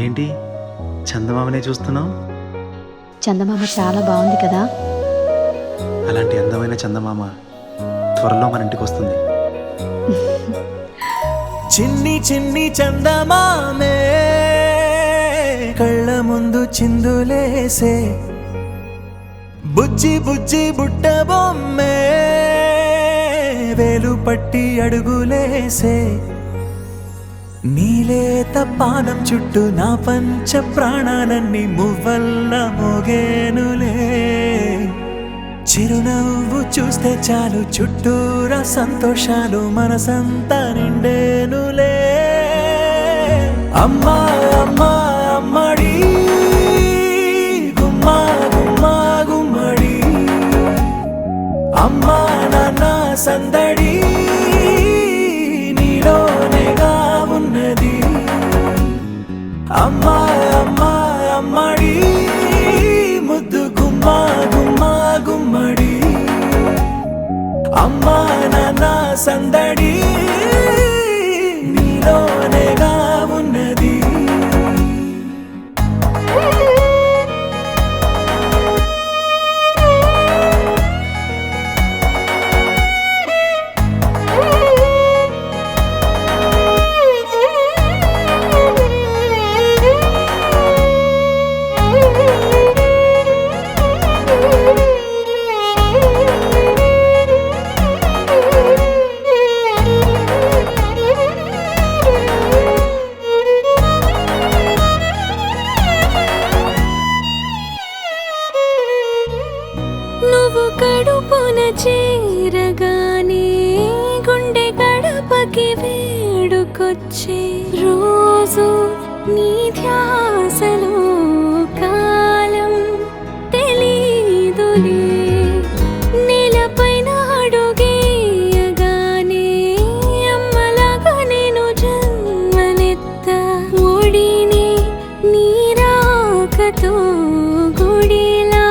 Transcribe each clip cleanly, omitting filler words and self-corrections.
ఏంటి చందమామనే చూస్తున్నావు? చందమామ చాలా బాగుంది కదా. అలాంటి అందమైన చందమామ త్వరలో మన ఇంటికి వస్తుంది. చిన్ని చిన్ని చందమామే కళ్ళ ముందు చిందులేసే, బుజ్జి బుజ్జి బుట్ట బొమ్మే వేలు పట్టి అడుగులేసే, నీలేత పాదం చుట్టూ నా పంచ ప్రాణాలన్నీ మువ్వల్ల మోగేనులే, చిరునవ్వు చూస్తే చాలు చుట్టూరా సంతోషాలు మనసంతా నిండేనులే. అమ్మా అమ్మా అమ్మడి గుమ్మా గుమ్మా గుమ్మడి, అమ్మా నాన్న సందడి నీలోనేగా ఉన్నది. అమ్మా అమ్మా అమ్మడి ముద్దు గుమ్మా గుమ్మా గుమ్మడి, అమ్మా నాన్న సందడి నీలోనేగా ఉన్నది. నువ్వు కడుపున చేరగానే గుండె గడపకి వేడుకొచ్చే, రోజు నీ ధ్యాసలో కాలం తెలీదులే, నేలపైన అడుగేయగానే అమ్మలాగా నేను జన్మనెత్త, ఒడిని నీ రాకతో గుడిలా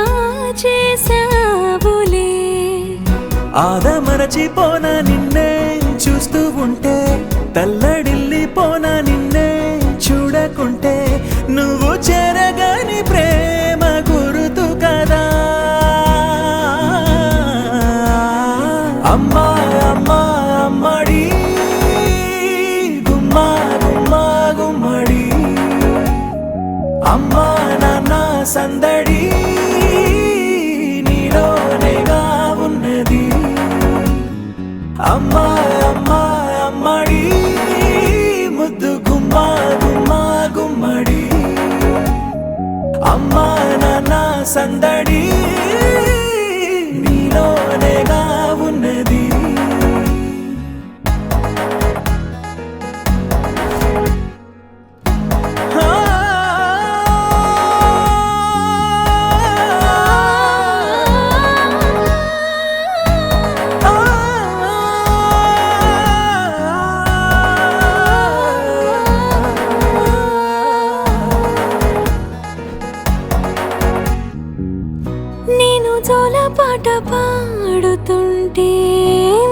చేసావులే. ఆదమరచిపోన నిన్నే చూస్తూ ఉంటే, తల్లడిల్లిపోన నిన్నే చూడకుంటే, నువ్వు చెరగని ప్రేమ గురుతు కదా. అమ్మా అమ్మా అమ్మడి గుమ్మా గుమ్మా గుమ్మడి, అమ్మా నాన్న సందడి నీలోనేగా ఉన్నది. అమ్మా అమ్మా అమ్మడి ముద్దు గుమ్మా గుమ్మా గుమ్మడి, అమ్మా నాన్న సందడి నీలోనేగా ఉన్నది. నేను జోలపాట పాడుతుంటే,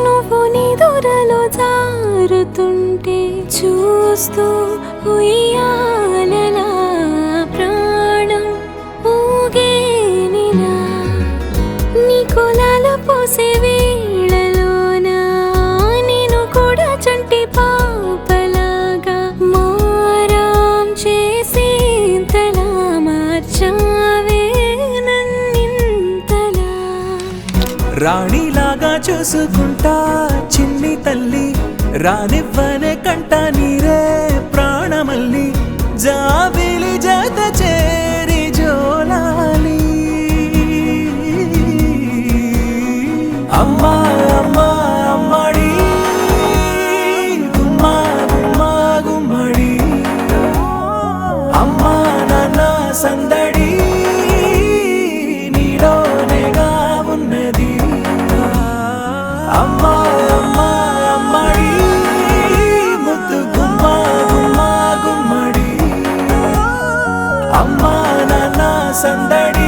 నువ్వు నిదురలో జారుతుంటే, చూస్తూ ఉయ్యాలలా ప్రాణం ఊగేనిలా, నీ కులాల పోసే వేళలోన నేను కూడా చంటి పాపలాగా మారాం చేసేంతలా మార్చావే నన్నింతలా. రాణిలాగా చూసుకుంటా చిన్ని తల్లి, రానివ్వనే కంట నీరే ప్రాణమల్లి, జాబిలి జత చేరి జోలాలి. అమ్మా అమ్మా అమ్మడి గుమ్మా గుమ్మా గుమ్మడి, అమ్మా నాన్న సందడి నీలోనేగా ఉన్నది. అమ్మా అమ్మా అమ్మడి ముద్దు గుమ్మా గుమ్మా గుమ్మడి, అమ్మా నాన్న సందడి